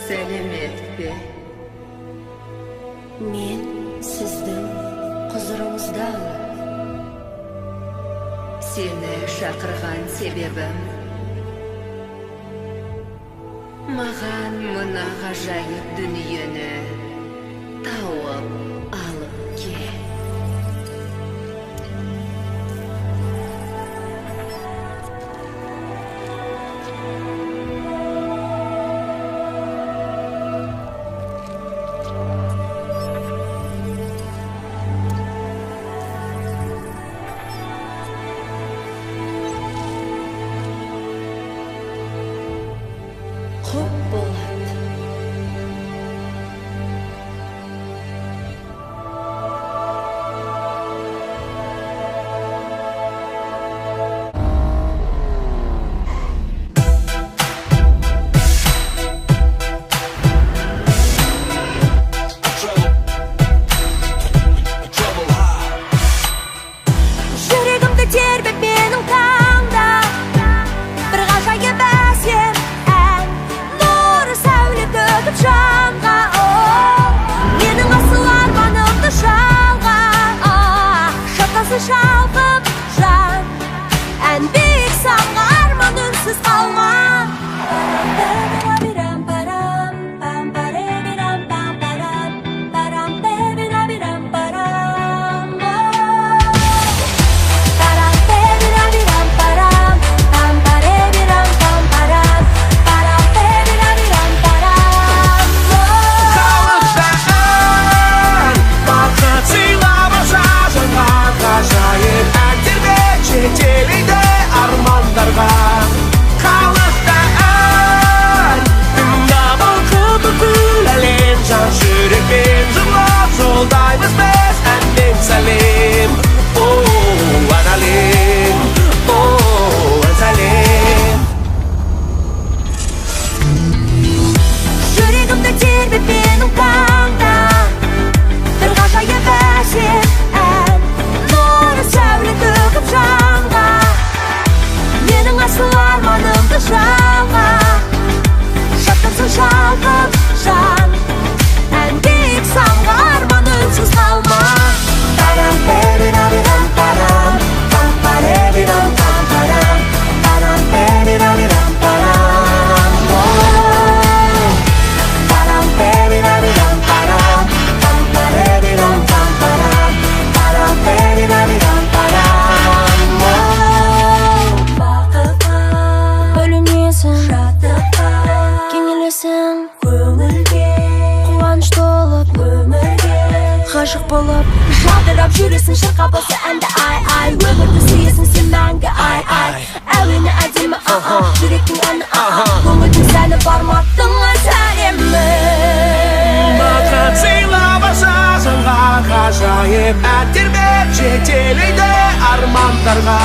сәлемет пе? Мен сіздің құзырыңыздамын. Сені шақырған себебім маған мына ғажайып дүниені тауып алып кел. Құп болады. Жүрегімді тербеп менің таңда бір ғажайып әсем ән нұры сәуле төгіп жанға, менің асыл арманымды жалға, шаттасын шалқып жан, ән биік самға арман үнсіз қалған. Жетелейді армандарға халықта ән тыңдап оқып бүкіл әлем жан жүрекпен жырлап жолдаймыз біз әнмен сәлем. Ән әлем, ән сәлем. Жүрегімді тербеп менің таңда бір ғажайып әсем ән нұры сәуле төгіп жанға, менің асыл арманымды жалға, шаттасын шалқып жан, ән биік самға арман үнсіз қалма. Бөлінесің шаттыққа, кеңелесің көңілге, қуаныш толып өмірге, ғашық болып жадырап жүресің шырқап осы әнді ай, өмірді сүйесің сен мәңгі ай. Әуені әдемі жүректің әні көңілдің сәні бармақтың өз әлемі. Маған сыйлап жанға ғажайып ән тербеп жетелейді армандарға.